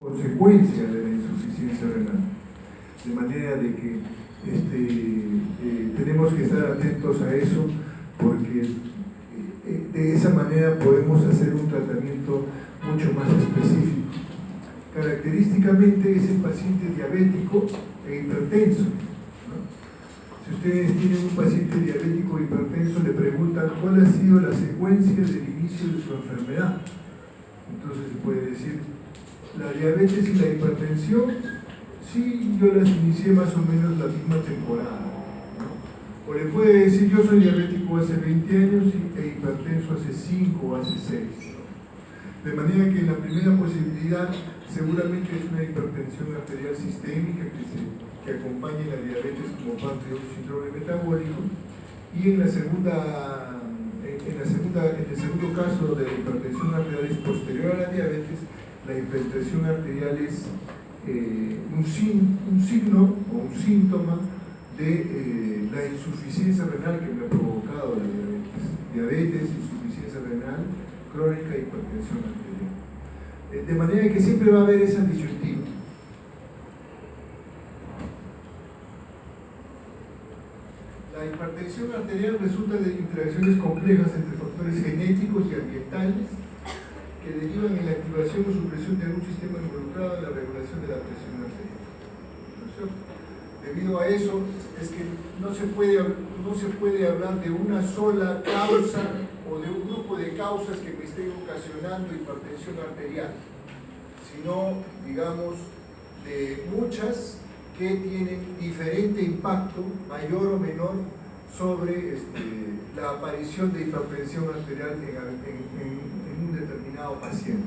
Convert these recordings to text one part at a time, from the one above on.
consecuencia de la insuficiencia renal. De manera de que tenemos que estar atentos a eso, porque de esa manera podemos hacer un tratamiento mucho más específico. Característicamente es el paciente diabético e hipertenso, ¿no? Si ustedes tienen un paciente diabético e hipertenso, le preguntan cuál ha sido la secuencia del inicio de su enfermedad. Entonces se puede decir, la diabetes y la hipertensión, sí, yo las inicié más o menos la misma temporada, ¿no? O le puede decir, yo soy diabético hace 20 años e hipertenso hace 5 o hace 6, ¿no? De manera que la primera posibilidad seguramente es una hipertensión arterial sistémica que acompañe la diabetes como parte de un síndrome metabólico, y en el segundo caso de la hipertensión arterial es posterior a la diabetes. La hipertensión arterial es un signo o un síntoma de la insuficiencia renal que me ha provocado la diabetes. Diabetes, insuficiencia renal crónica, hipertensión arterial. De manera que siempre va a haber esa disyuntiva. La hipertensión arterial resulta de interacciones complejas entre factores genéticos y ambientales que derivan en la activación o supresión de algún sistema involucrado en la regulación de la presión arterial. ¿No es cierto? Debido a eso es que no se puede hablar de una sola causa o de un grupo de causas que me estén ocasionando hipertensión arterial, sino, digamos, de muchas que tienen diferente impacto, mayor o menor, sobre la aparición de hipertensión arterial en un determinado paciente,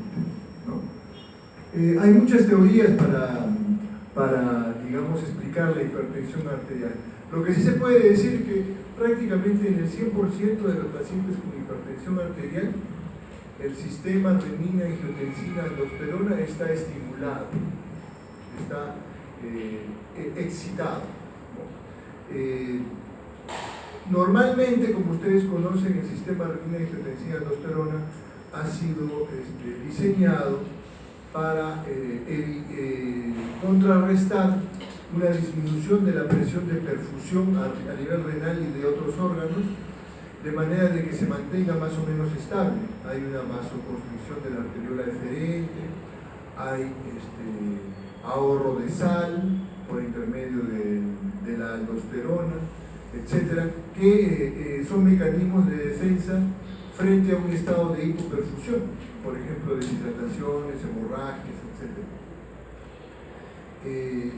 ¿no? Hay muchas teorías para, digamos, explicar la hipertensión arterial. Lo que sí se puede decir es que prácticamente en el 100% de los pacientes con hipertensión arterial, el sistema renina, angiotensina, aldosterona está estimulado, está excitado, ¿no? Normalmente, como ustedes conocen, el sistema renina, angiotensina, aldosterona ha sido diseñado para contrarrestar una disminución de la presión de perfusión a nivel renal y de otros órganos, de manera de que se mantenga más o menos estable. Hay una vasoconstricción de la arteriola deferente, hay ahorro de sal por intermedio de la aldosterona, etcétera, que son mecanismos de defensa frente a un estado de hipoperfusión, por ejemplo, deshidrataciones, hemorragias, etcétera.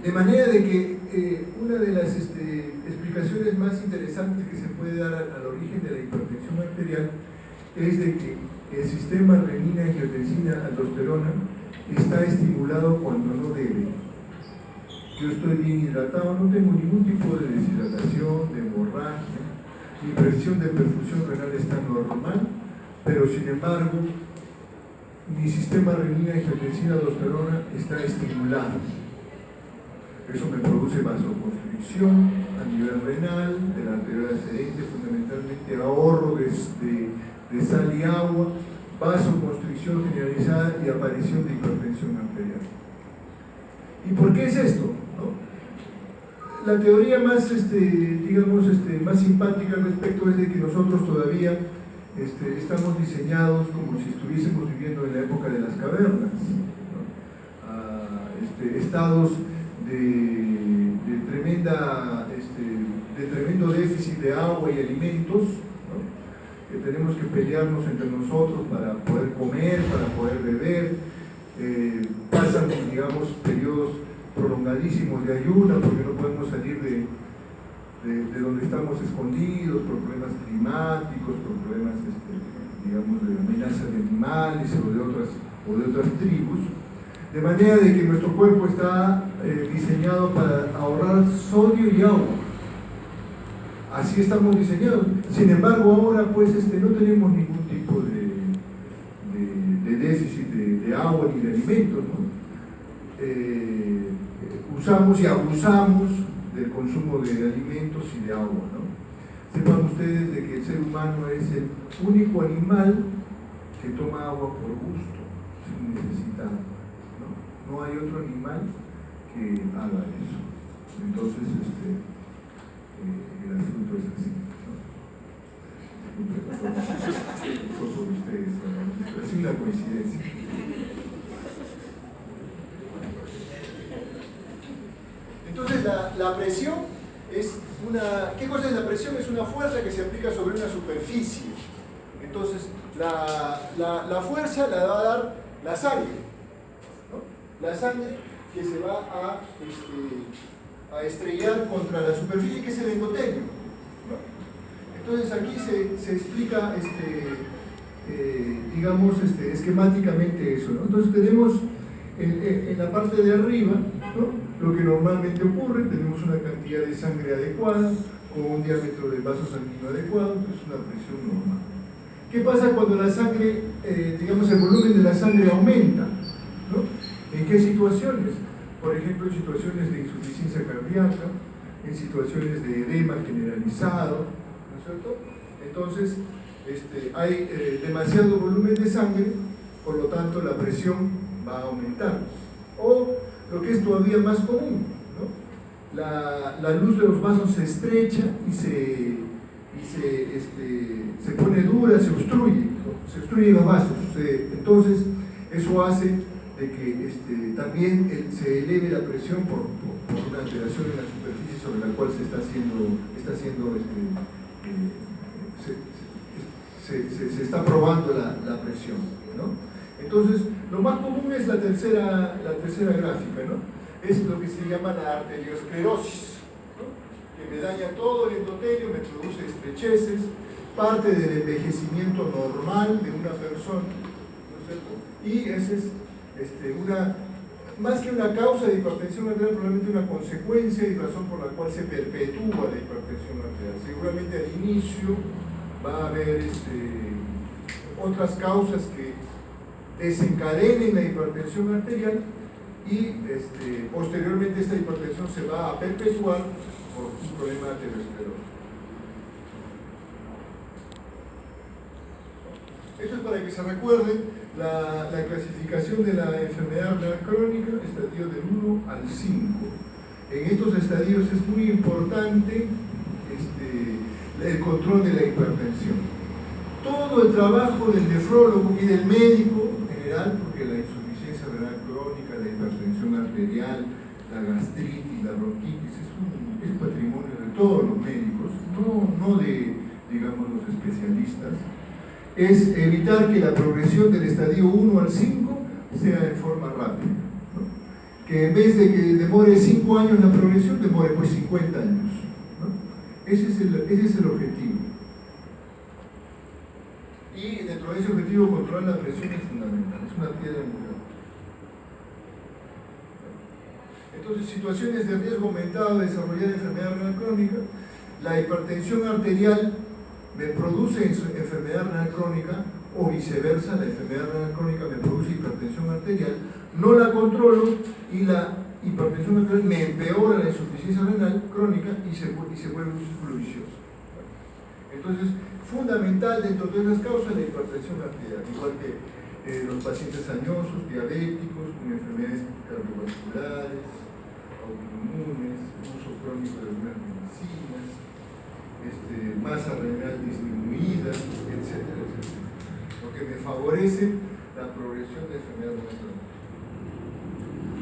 De manera de que una de las explicaciones más interesantes que se puede dar al origen de la hipertensión arterial es de que el sistema renina, angiotensina, aldosterona está estimulado cuando no debe. Yo estoy bien hidratado, no tengo ningún tipo de deshidratación, de hemorragia, mi presión de perfusión renal está normal, pero sin embargo mi sistema renina, angiotensina, aldosterona está estimulado. Eso me produce vasoconstricción a nivel renal, de la arteriola deferente, fundamentalmente ahorro de sal y agua, vasoconstricción generalizada y aparición de hipertensión arterial. ¿Y por qué es esto? ¿No? La teoría más, digamos, más simpática al respecto es de que nosotros todavía estamos diseñados como si estuviésemos viviendo en la época de las cavernas, ¿no? Estados de tremendo déficit de agua y alimentos, ¿no? Que tenemos que pelearnos entre nosotros para poder comer, para poder beber. Pasan, digamos, periodos prolongadísimos de ayuna porque no podemos salir de donde estamos escondidos por problemas climáticos, por problemas, digamos, de amenazas de animales o de otras tribus. De manera de que nuestro cuerpo está diseñado para ahorrar sodio y agua. Así estamos diseñados. Sin embargo, ahora pues no tenemos ningún tipo de déficit de agua ni de alimentos, ¿no? Usamos y abusamos del consumo de alimentos y de agua, ¿no? Sepan ustedes de que el ser humano es el único animal que toma agua por gusto, sin necesidad, ¿no? No hay otro animal que haga eso. Entonces, el asunto es así, ¿no? Fue por ustedes, ¿no? Es una coincidencia. Entonces, la presión es una... ¿Qué cosa es la presión? Es una fuerza que se aplica sobre una superficie. Entonces, la fuerza la va a dar la sangre, ¿no? La sangre que se va a estrellar contra la superficie, que es el endotelio, ¿no? Entonces, aquí se explica, digamos, esquemáticamente eso, ¿no? Entonces, tenemos en la parte de arriba, ¿no?, lo que normalmente ocurre. Tenemos una cantidad de sangre adecuada, con un diámetro del vaso sanguíneo adecuado, que es una presión normal. ¿Qué pasa cuando la sangre, digamos, el volumen de la sangre aumenta, ¿no? ¿En qué situaciones? Por ejemplo, en situaciones de insuficiencia cardíaca, en situaciones de edema generalizado, ¿no es cierto? Entonces, hay demasiado volumen de sangre, por lo tanto la presión va a aumentar. O lo que es todavía más común, ¿no? La luz de los vasos se estrecha y se pone dura, se obstruye, ¿no? Se obstruyen los vasos. Entonces, eso hace de que también se eleve la presión por una alteración en la superficie sobre la cual se está probando la presión, ¿no? Entonces, lo más común es la tercera gráfica, ¿no? Es lo que se llama la arteriosclerosis, ¿no?, que me daña todo el endotelio, me produce estrecheces, parte del envejecimiento normal de una persona, ¿no es cierto? Y esa es más que una causa de hipertensión arterial, probablemente una consecuencia y razón por la cual se perpetúa la hipertensión arterial. Seguramente al inicio va a haber otras causas que desencadenen la hipertensión arterial y posteriormente esta hipertensión se va a perpetuar por un problema aterosclerótico. Esto es para que se recuerden la clasificación de la enfermedad renal crónica, estadio del 1 al 5. En estos estadios es muy importante el control de la hipertensión. Todo el trabajo del nefrólogo y del médico en general, porque la insuficiencia renal crónica, la hipertensión arterial, la gastritis, la bronquitis, es patrimonio de todos los médicos, no de, digamos, los especialistas. Es evitar que la progresión del estadio 1 al 5 sea en forma rápida, ¿no? Que en vez de que demore 5 años la progresión, demore pues 50 años, ¿no? Ese es el objetivo. Y dentro de ese objetivo, controlar la presión es fundamental, es una piedra angular. Entonces, situaciones de riesgo aumentado de desarrollar enfermedad renal crónica, la hipertensión arterial me produce enfermedad renal crónica, o viceversa, la enfermedad renal crónica me produce hipertensión arterial, no la controlo y la hipertensión arterial me empeora la insuficiencia renal crónica y se vuelve un círculo vicioso. Entonces, fundamental dentro de esas causas la hipertensión arterial, igual que los pacientes añosos, diabéticos, con enfermedades cardiovasculares, autoinmunes, uso crónico de algunas medicinas, masa renal disminuida, etcétera, etcétera. Lo que me favorece la progresión de enfermedad renal crónica.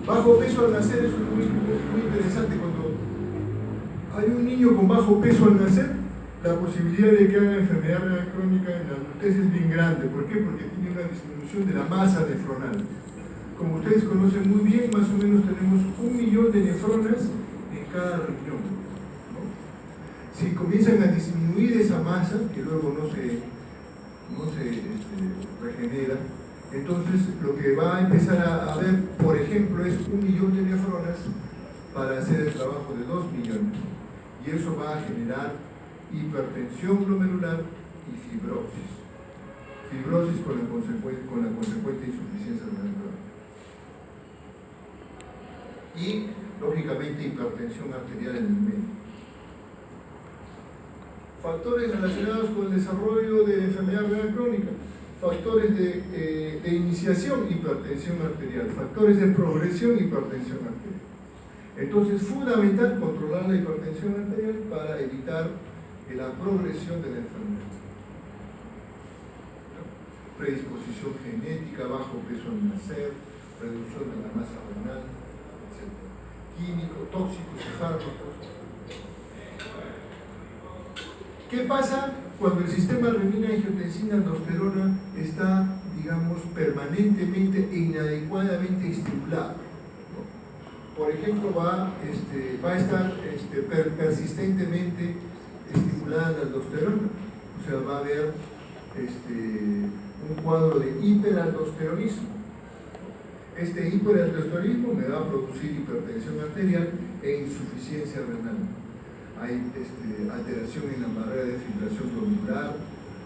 Bajo peso al nacer es muy interesante. Cuando hay un niño con bajo peso al nacer, la posibilidad de que haga enfermedad renal crónica en la adultez es bien grande. ¿Por qué? Porque tiene una disminución de la masa nefronal. Como ustedes conocen muy bien, más o menos tenemos 1 millón de nefronas en cada riñón, ¿no? Si comienzan a disminuir esa masa, que luego no se regenera, entonces lo que va a empezar a haber, por ejemplo, es 1 millón de nefronas para hacer el trabajo de 2 millones. Y eso va a generar hipertensión glomerular y fibrosis. Fibrosis con la consecuente insuficiencia renal crónica. Y, lógicamente, hipertensión arterial en el medio. Factores relacionados con el desarrollo de enfermedad renal crónica. factores de iniciación, hipertensión arterial, factores de progresión, hipertensión arterial. Entonces es fundamental controlar la hipertensión arterial para evitar la progresión de la enfermedad. Predisposición genética, bajo peso al nacer, reducción de la masa renal, etc. Químicos, tóxicos y fármacos. ¿Qué pasa cuando el sistema renina-angiotensina-aldosterona está, digamos, permanentemente e inadecuadamente estimulado? Por ejemplo, va a estar persistentemente estimulada la aldosterona, o sea, va a haber un cuadro de hiperaldosteronismo. Este hiperaldosteronismo me va a producir hipertensión arterial e insuficiencia renal. Hay alteración en la barrera de filtración glomerular,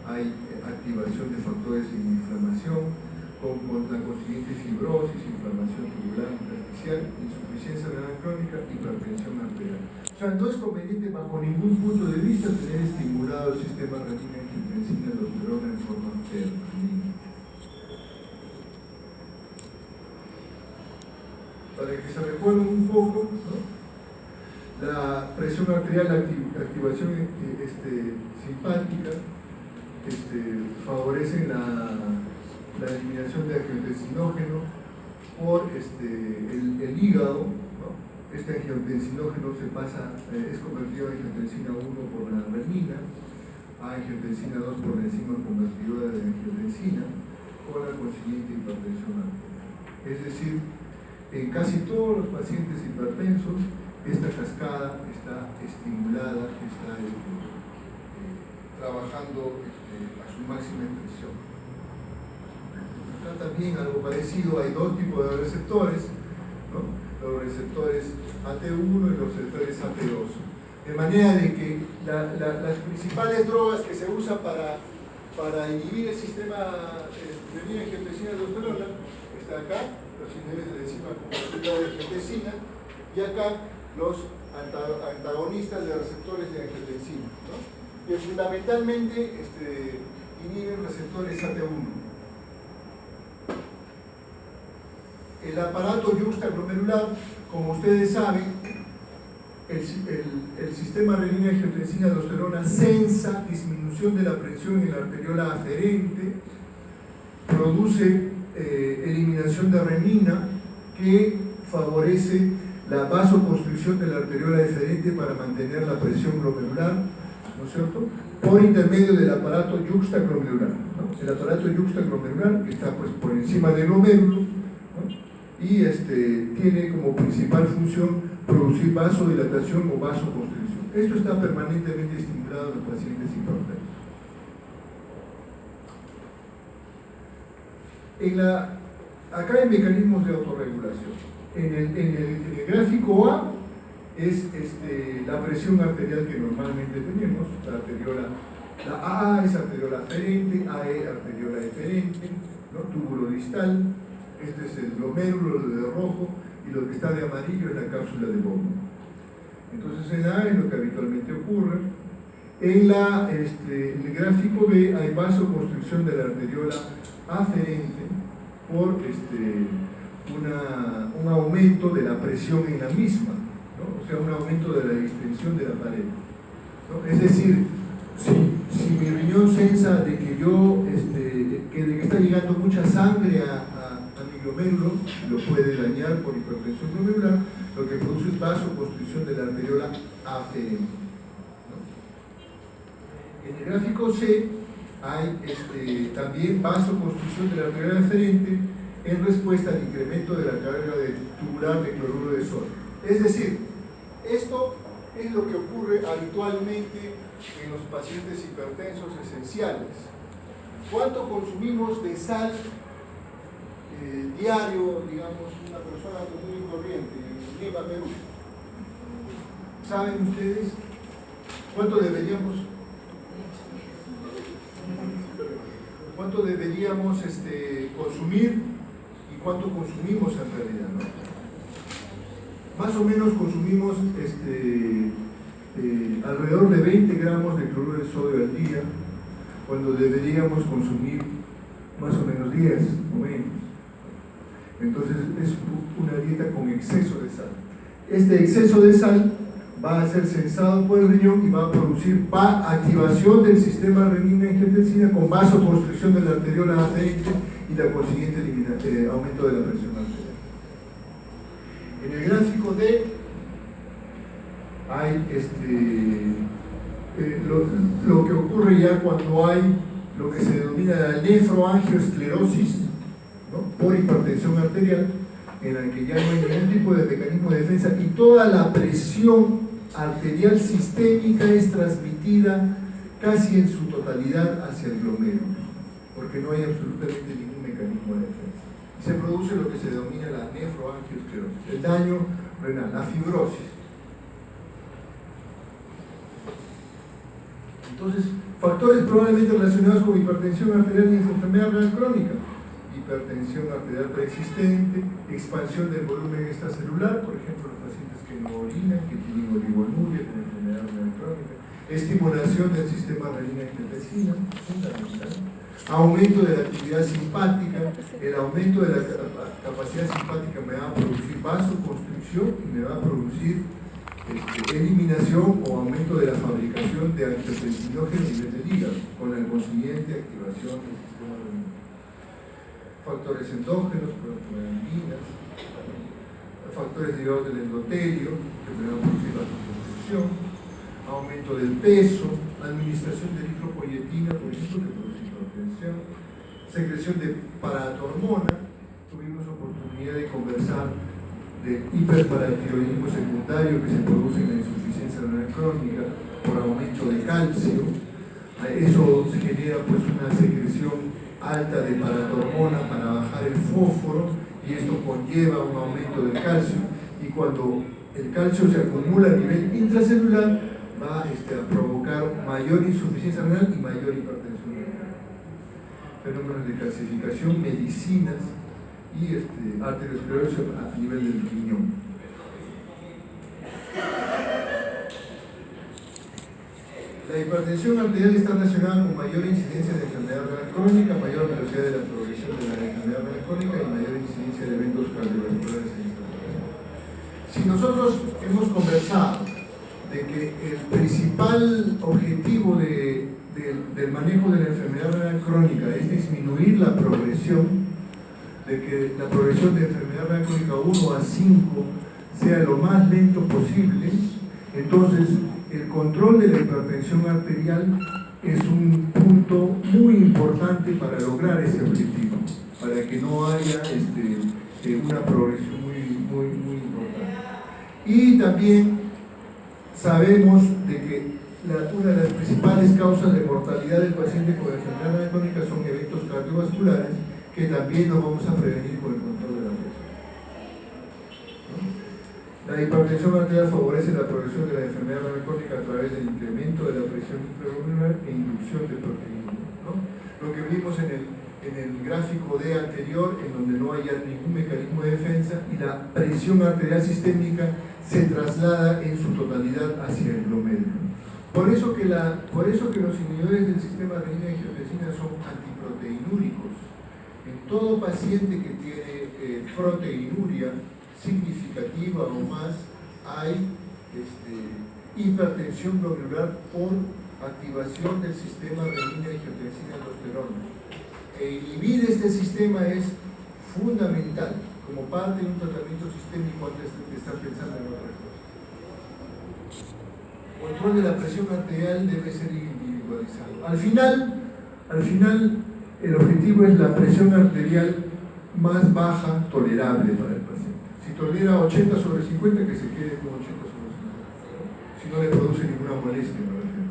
hay activación de factores de inflamación, con la consiguiente fibrosis, inflamación tubular intersticial, insuficiencia renal crónica, hipertensión arterial. O sea, no es conveniente bajo ningún punto de vista tener estimulado el sistema renina-angiotensina-aldosterona en forma permanente. Para que se recuerden un poco, ¿no? La presión arterial, la activación simpática, favorecen la eliminación de angiotensinógeno por el hígado, ¿no? Este angiotensinógeno es convertido a angiotensina 1 por la renina, a angiotensina 2 por la enzima convertidora de angiotensina, con la consiguiente hipertensión arterial. Es decir, en casi todos los pacientes hipertensos, esta cascada está estimulada, está trabajando a su máxima expresión. Acá también algo parecido, hay dos tipos de receptores, ¿no? Los receptores AT1 y los receptores AT2. De manera de que las principales drogas que se usan para inhibir el sistema renina-angiotensina-aldosterona está acá, los inhibidores de la enzima convertidora de angiotensina, y acá los antagonistas de receptores de angiotensina, ¿no? Que fundamentalmente inhiben receptores AT1. El aparato yuxtaglomerular, como ustedes saben, el sistema renina-angiotensina-aldosterona sensa disminución de la presión en la arteriola aferente, produce eliminación de renina que favorece la vasoconstricción de la arteriola deferente para mantener la presión glomerular, ¿no es cierto?, por intermedio del aparato yuxtaglomerular, ¿no? El aparato yuxtaglomerular que está pues por encima del glomérulo, ¿no? Y tiene como principal función producir vasodilatación o vasoconstricción. Esto está permanentemente estimulado en los pacientes hipertensos. Acá hay mecanismos de autorregulación. En el gráfico A es la presión arterial que normalmente tenemos, la AA es arteriola aferente, AE arteriola deferente, ¿no? Túbulo distal, este es el glomérulo, lo de rojo, y lo que está de amarillo es la cápsula de Bowman. Entonces en A es lo que habitualmente ocurre. En el gráfico B hay vasoconstricción de la arteriola aferente por un aumento de la presión en la misma, ¿no? O sea, un aumento de la distensión de la pared, ¿no? Es decir, si mi riñón sensa de que de que está llegando mucha sangre a mi glomérulo, lo puede dañar por hipertensión glomerular, lo que produce es vasoconstricción de la arteriola aferente, ¿no? En el gráfico C hay también vasoconstricción de la arteriola aferente en respuesta al incremento de la carga tubular de cloruro de sodio. Es decir, esto es lo que ocurre habitualmente en los pacientes hipertensos esenciales. ¿Cuánto consumimos de sal diario, digamos, una persona común y corriente en Lima, Perú? ¿Saben ustedes cuánto deberíamos consumir y cuánto consumimos en realidad, ¿no? Más o menos consumimos alrededor de 20 gramos de cloruro de sodio al día, cuando deberíamos consumir más o menos 10 o menos. Entonces es una dieta con exceso de sal. Este exceso de sal va a ser sensado por el riñón y va a producir activación del sistema renina-angiotensina con vasoconstricción de la arteriola afferente y la consiguiente aumento de la presión arterial. En el gráfico D hay lo que ocurre ya cuando hay lo que se denomina la nefroangioesclerosis, ¿no?, por hipertensión arterial, en la que ya no hay ningún tipo de mecanismo de defensa y toda la presión arterial sistémica es transmitida casi en su totalidad hacia el glomérulo, porque no hay absolutamente ningún mecanismo de defensa. Y se produce lo que se denomina la nefroangioesclerosis, el daño renal, la fibrosis. Entonces, factores probablemente relacionados con hipertensión arterial y enfermedad renal crónica: hipertensión arterial preexistente, expansión del volumen extracelular, por ejemplo, los pacientes que no orinan, que tienen oligonuria, tienen enfermedad renal crónica, estimulación del sistema renina-angiotensina, fundamental, aumento de la actividad simpática. El aumento de la capacidad simpática me va a producir vasoconstricción y me va a producir eliminación o aumento de la fabricación de angiotensinógeno a nivel del hígado, con la consiguiente activación del sistema renina. Factores endógenos, prostaglandinas, factores derivados del endotelio, que me van a producir vasoconstricción, aumento del peso, administración de eritropoyetina, por ejemplo, que produce hipertensión, secreción de paratormona. Tuvimos oportunidad de conversar de hiperparatiroidismo secundario que se produce en la insuficiencia renal crónica por aumento de calcio. Eso se genera pues una secreción alta de paratormona para bajar el fósforo, y esto conlleva un aumento del calcio, y cuando el calcio se acumula a nivel intracelular va a provocar mayor insuficiencia renal y mayor hipertensión renal. Fenómenos de calcificación, medicinas y arteriosclerosis a nivel del riñón. La hipertensión arterial está relacionada con mayor incidencia de enfermedad renal crónica, mayor velocidad de la progresión de la enfermedad renal crónica y mayor incidencia de eventos cardiovasculares en esta población. Si nosotros hemos conversado de que el principal objetivo del manejo de la enfermedad renal crónica es disminuir la progresión, de que la progresión de enfermedad renal crónica 1 a 5 sea lo más lento posible, entonces el control de la hipertensión arterial es un punto muy importante para lograr ese objetivo, para que no haya una progresión muy importante. Y también sabemos de que una de las principales causas de mortalidad del paciente con enfermedad renal crónica son eventos cardiovasculares, que también nos vamos a prevenir con el control de la presión. La hipertensión arterial favorece la progresión de la enfermedad renal crónica a través del incremento de la presión intraglomerular e inducción de proteínas, ¿no? Lo que vimos en el gráfico D anterior, en donde no hay ningún mecanismo de defensa y la presión arterial sistémica se traslada en su totalidad hacia el glomérulo. Por eso que los inhibidores del sistema renina-angiotensina son antiproteinúricos. En todo paciente que tiene proteinuria significativa o más, hay hipertensión glomerular por activación del sistema renina-angiotensina-aldosterona. Inhibir este sistema es fundamental como parte de un tratamiento sistémico antes de estar pensando en otra cosa. El control de la presión arterial debe ser individualizado. Al final el objetivo es la presión arterial más baja tolerable para el paciente. Si tolera 80/50, que se quede con 80/50, si no le produce ninguna molestia, me refiero.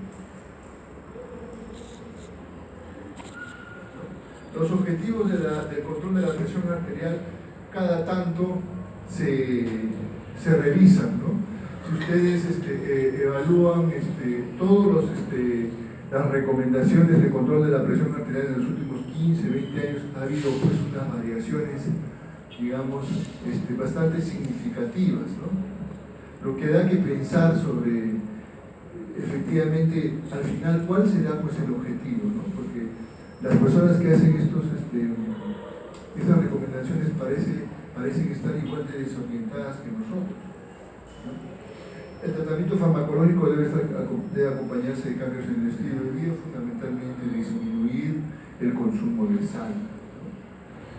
Los objetivos del control de la presión arterial cada tanto se revisan, ¿no? Si ustedes evalúan todas las recomendaciones de control de la presión arterial en los últimos 15, 20 años, ha habido pues unas variaciones, digamos, bastante significativas, ¿no? Lo que da que pensar sobre efectivamente al final cuál será pues el objetivo, ¿no? Porque Las personas que hacen estas recomendaciones parecen estar igual de desorientadas que nosotros, ¿no? El tratamiento farmacológico debe acompañarse de cambios en el estilo de vida, fundamentalmente disminuir el consumo de sal, ¿no?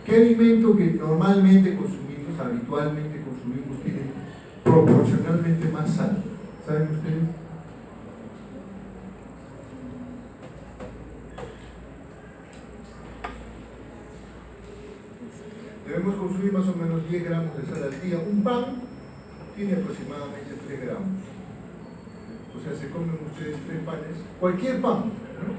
¿Qué alimento que normalmente consumimos, habitualmente consumimos, tiene proporcionalmente más sal? ¿Saben ustedes? Debemos consumir más o menos 10 gramos de sal al día. Un pan tiene aproximadamente 3 gramos. O sea, se comen ustedes 3 panes, cualquier pan, ¿no?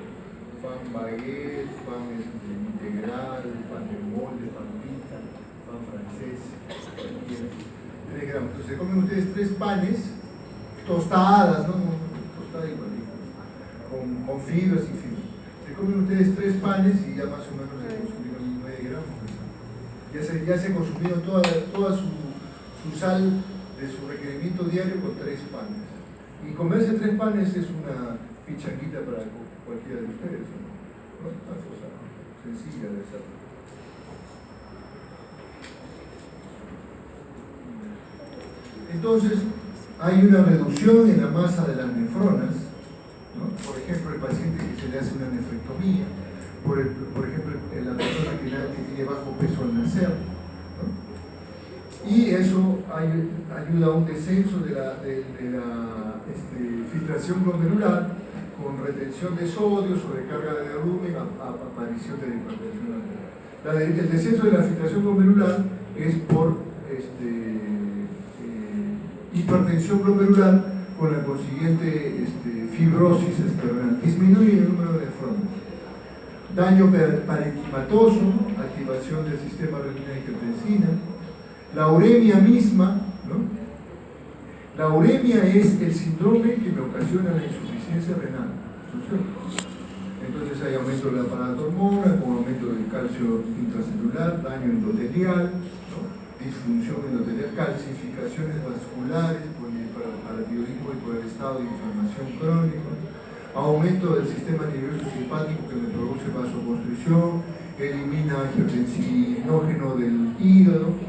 Pan baguette, pan integral, pan de molde, pan pita, pan francés, 3 gramos. Entonces se comen ustedes 3 panes, tostadas, ¿no? Tostada igualito, con fibras y fibras. Se comen ustedes 3 panes y ya más o menos se consumieron 9 gramos de sal. Ya se consumió toda su sal de su requerimiento diario con 3 panes. Y comerse 3 panes es una pichanguita para cualquiera de ustedes, ¿no? Una cosa sencilla de hacer. Entonces, hay una reducción en la masa de las nefronas, ¿no? Por ejemplo, el paciente que se le hace una nefrectomía, por ejemplo, la persona que tiene bajo peso al nacer, ¿no? Y eso ayuda a un descenso de la filtración glomerular con retención de sodio, sobrecarga de volumen, aparición de la hipertensión arterial. El descenso de la filtración glomerular es por hipertensión glomerular con la consiguiente fibrosis renal. Disminuye el número de nefronas. Daño parenquimatoso, activación del sistema renina-angiotensina. La uremia misma, ¿no? La uremia es el síndrome que me ocasiona la insuficiencia renal, ¿no es cierto? Entonces hay aumento de la paratormona, con aumento del calcio intracelular, daño endotelial, ¿no? Disfunción endotelial, calcificaciones vasculares por el paratiroidismo y por el estado de inflamación crónico, aumento del sistema nervioso simpático que me produce vasoconstricción, elimina angiotensinógeno del hígado,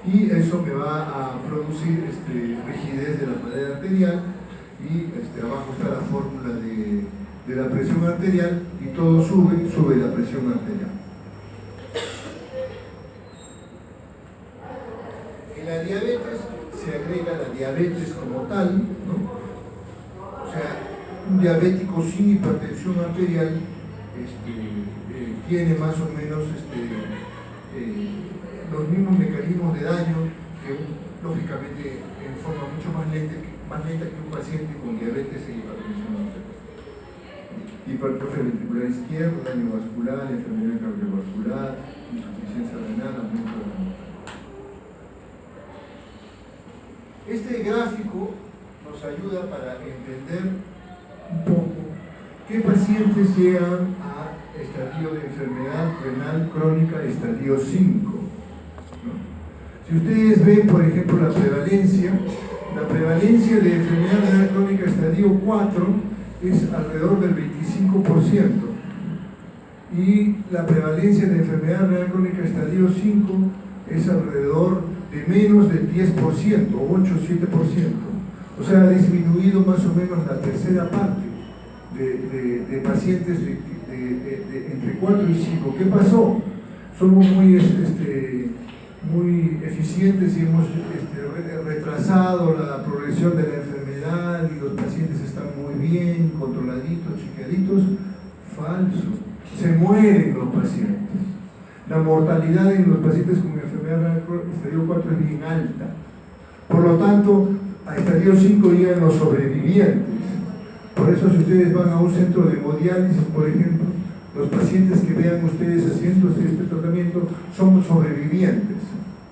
y eso me va a producir rigidez de la pared arterial, y abajo está la fórmula de la presión arterial, y todo sube la presión arterial. En la diabetes se agrega la diabetes como tal, ¿no? O sea, un diabético sin hipertensión arterial tiene más o menos los mismos mecanismos de daño que lógicamente en forma mucho más lenta que un paciente con diabetes e hipertensión arterial. Hipertrofia ventricular izquierda, daño vascular, enfermedad cardiovascular, insuficiencia renal, aumento de la mortalidad. Este gráfico nos ayuda para entender un poco qué pacientes llegan a estadio de enfermedad renal crónica estadio 5. Si ustedes ven, por ejemplo, la prevalencia de enfermedad renal crónica estadio 4 es alrededor del 25%, y la prevalencia de enfermedad renal crónica estadio 5 es alrededor de menos del 10%, 8 o 7%. O sea, ha disminuido más o menos la tercera parte de pacientes entre 4 y 5. ¿Qué pasó? Somos muy eficientes y hemos retrasado la progresión de la enfermedad, y los pacientes están muy bien, controladitos, chequeaditos. Falso. Se mueren los pacientes. La mortalidad en los pacientes con enfermedad renal estadio 4 es bien alta. Por lo tanto, a estadio 5 llegan los sobrevivientes. Por eso, si ustedes van a un centro de hemodiálisis, por ejemplo, los pacientes que vean ustedes haciendo este tratamiento son sobrevivientes.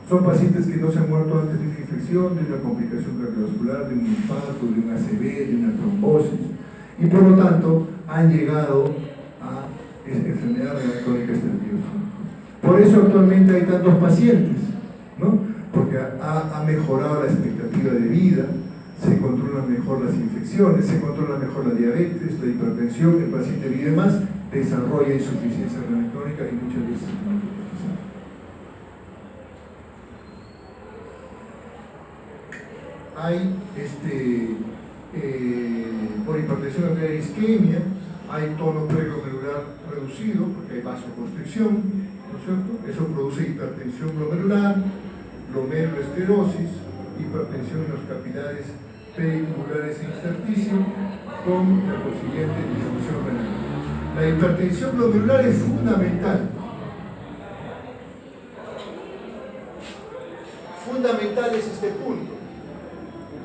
Son pacientes que no se han muerto antes de una infección, de una complicación cardiovascular, de un infarto, de una ACV, de una trombosis, y por lo tanto han llegado a enfermedad renal crónica estadio 5. Por eso actualmente hay tantos pacientes, ¿no? Porque ha mejorado la expectativa de vida, se controlan mejor las infecciones, se controla mejor la diabetes, la hipertensión, el paciente vive más desarrolla insuficiencia renal crónica y muchas veces no. Hay por hipertensión arterial e isquemia, hay tono preglomerular reducido porque hay vasoconstricción, ¿no es cierto? Eso produce hipertensión glomerular, glomerulosclerosis, hipertensión en los capilares periculares e intersticios con la consiguiente disfunción renal. La hipertensión glomerular es fundamental. Fundamental es este punto.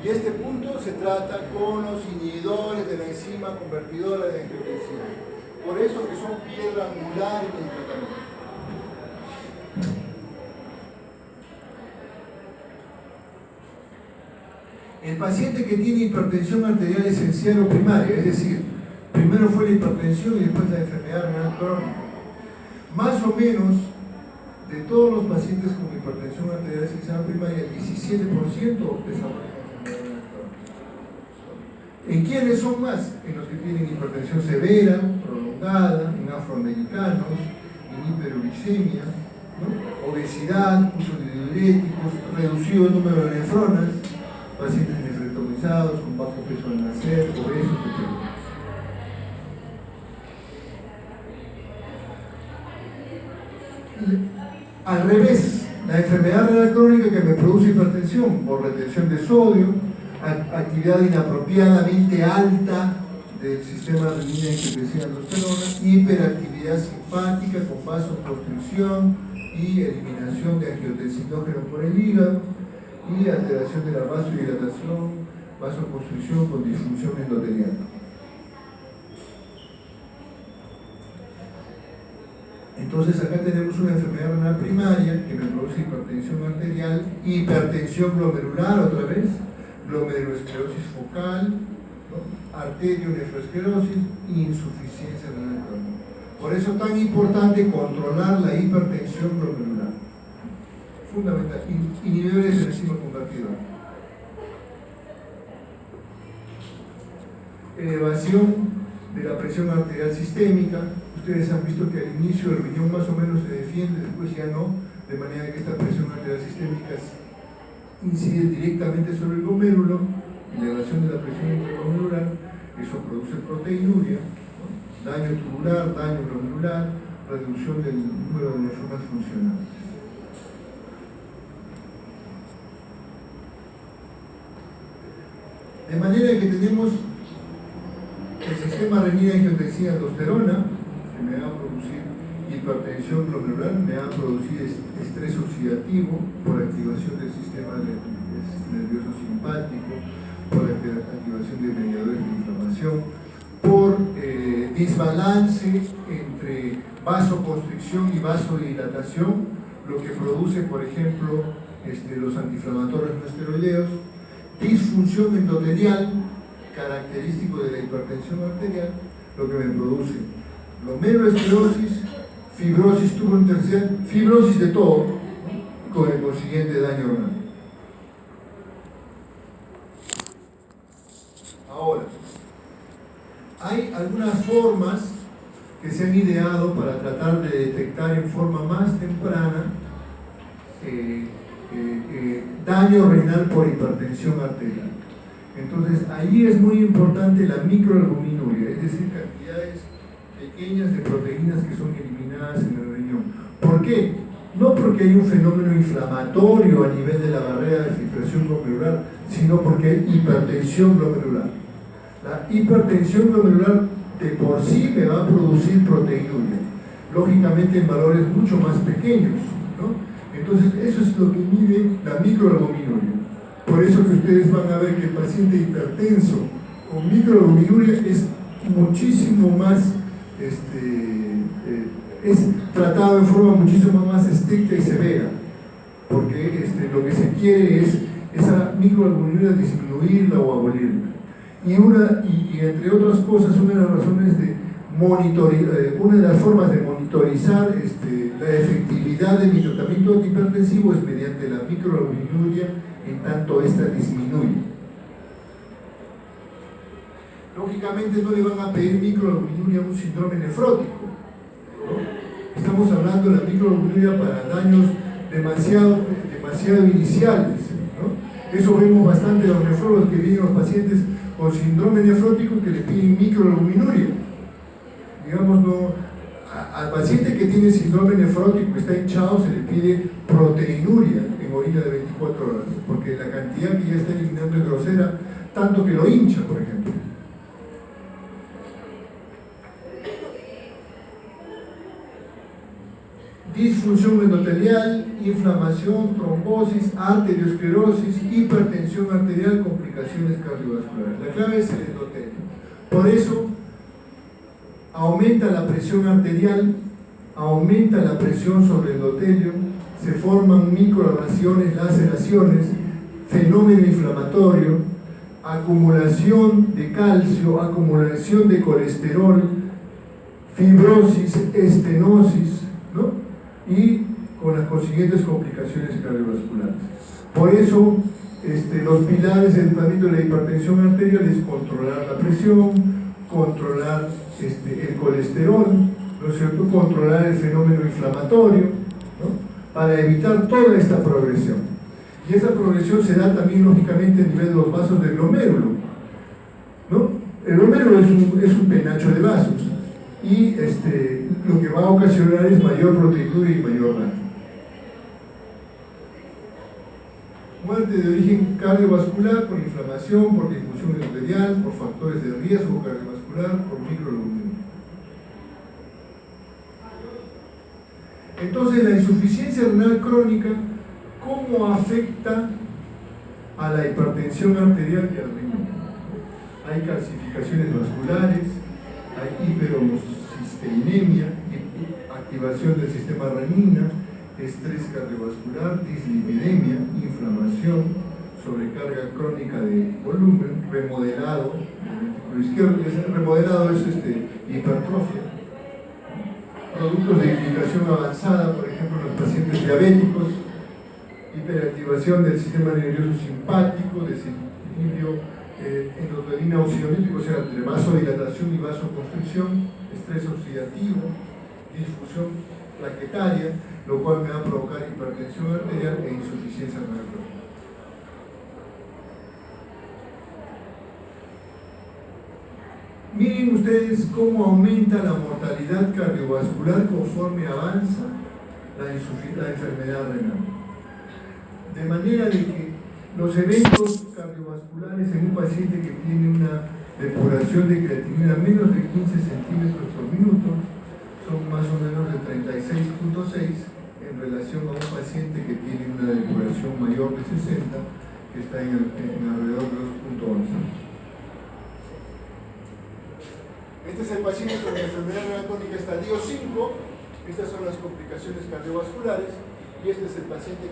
Y este punto se trata con los inhibidores de la enzima convertidora de angiotensina. Por eso que son piedra angular en el tratamiento. El paciente que tiene hipertensión arterial esencial o primaria, es decir, primero fue la hipertensión y después la enfermedad renal crónica. Más o menos, de todos los pacientes con hipertensión arterial esencial o primaria, el 17% desarrollan enfermedad renal crónica. ¿En quiénes son más? En los que tienen hipertensión severa, prolongada, en afroamericanos, en hiperuricemia, ¿no? Obesidad, uso de diuréticos, reducido el número de nefronas, pacientes nefrectomizados, con bajo peso al nacer, obesos, etc. Al revés, la enfermedad renal crónica que me produce hipertensión por retención de sodio, actividad inapropiadamente alta del sistema renina angiotensina aldosterona, hiperactividad simpática con vasoconstricción y eliminación de angiotensinógeno por el hígado, y alteración de la vasodilatación, vasoconstricción con disfunción endotelial. Entonces acá tenemos una enfermedad renal primaria que me produce hipertensión arterial, hipertensión glomerular otra vez, glomerulosclerosis focal, ¿no? Arterionefroesclerosis e insuficiencia renal crónica. Por eso es tan importante controlar la hipertensión glomerular. Fundamental, inhibidores de la enzima convertidora. Elevación de la presión arterial sistémica. Ustedes han visto que al inicio el riñón más o menos se defiende, después ya no, de manera que esta presión arterial sistémica incide directamente sobre el glomérulo, elevación de la presión intraglomerular, eso produce proteinuria, ¿no? Daño tubular, daño glomerular, reducción del número de nefronas funcionales. De manera que tenemos el sistema renina-angiotensina-aldosterona, que me va a producir hipertensión glomerular, me va a producir estrés oxidativo por activación del sistema nervioso simpático, por activación de mediadores de inflamación, por desbalance entre vasoconstricción y vasodilatación, lo que produce, por ejemplo, los antiinflamatorios no esteroideos, disfunción endotelial, característico de la hipertensión arterial, lo que me produce glomerulosclerosis, fibrosis tubulointersticial, fibrosis de todo, ¿no? Con el consiguiente daño renal. Ahora, hay algunas formas que se han ideado para tratar de detectar en forma más temprana daño renal por hipertensión arterial. Entonces, ahí es muy importante la microalbuminuria, es decir, cantidades pequeñas de proteínas que son eliminadas en el riñón. ¿Por qué? No porque hay un fenómeno inflamatorio a nivel de la barrera de filtración glomerular, sino porque hay hipertensión glomerular. La hipertensión glomerular de por sí me va a producir proteinuria, lógicamente en valores mucho más pequeños, ¿no? Entonces, eso es lo que mide la microalbuminuria. Por eso que ustedes van a ver que el paciente hipertenso con microalbuminuria es muchísimo más, es tratado en forma muchísimo más estricta y severa, porque lo que se quiere es esa microalbuminuria disminuirla o abolirla. Y entre otras cosas, una de las razones de una de las formas de monitorizar la efectividad de mi tratamiento antihipertensivo es mediante la microalbuminuria, en tanto esta disminuye. lógicamente no le van a pedir microalbuminuria a un síndrome nefrótico, ¿no? Estamos hablando de la microalbuminuria para daños demasiado iniciales, ¿no? Eso vemos bastante en los nefrólogos que vienen los pacientes con síndrome nefrótico que le piden microalbuminuria. Digamos, al paciente que tiene síndrome nefrótico, está hinchado, se le pide proteinuria en orina de 24 horas, porque la cantidad que ya está eliminando es grosera, tanto que lo hincha, por ejemplo. Disfunción endotelial, inflamación, trombosis, arteriosclerosis, hipertensión arterial, complicaciones cardiovasculares. La clave es el endotelio. Por eso aumenta la presión arterial, aumenta la presión sobre el endotelio, se forman microabrasiones, laceraciones, fenómeno inflamatorio, acumulación de calcio, acumulación de colesterol, fibrosis, estenosis, ¿no? Y con las consiguientes complicaciones cardiovasculares. Por eso, los pilares del tratamiento de la hipertensión arterial es controlar la presión, controlar el colesterol, ¿no es cierto?, controlar el fenómeno inflamatorio, ¿no?, para evitar toda esta progresión. Y esa progresión se da también, lógicamente, a nivel de los vasos del glomérulo, ¿no? El glomérulo es un penacho de vasos, y lo que va a ocasionar es mayor proteinuria y mayor daño. Muerte de origen cardiovascular por inflamación, por disfunción endotelial, por factores de riesgo cardiovascular, por microalbuminuria. Entonces, la insuficiencia renal crónica, ¿cómo afecta a la hipertensión arterial y al riñón? Hay calcificaciones vasculares, hay hiperhomocisteinemia, activación del sistema renina, estrés cardiovascular, dislipidemia, inflamación, sobrecarga crónica de volumen, remodelado, lo izquierdo, remodelado es hipertrofia, productos de indicación avanzada, por ejemplo, en los pacientes diabéticos, hiperactivación del sistema nervioso simpático, desequilibrio endotelina oxidolítico, o sea, entre vasodilatación y vasoconstricción, estrés oxidativo, disfunción plaquetaria, lo cual me va a provocar hipertensión arterial e insuficiencia renal crónica. Miren ustedes cómo aumenta la mortalidad cardiovascular conforme avanza la enfermedad renal. De manera de que los eventos cardiovasculares en un paciente que tiene una depuración de creatinina menos de 15 centímetros por minuto son más o menos de 36.6 en relación a un paciente que tiene una depuración mayor de 60 que está en alrededor de 2.11. Este es el paciente con enfermedad renal crónica estadio 5, estas son las complicaciones cardiovasculares y este es el paciente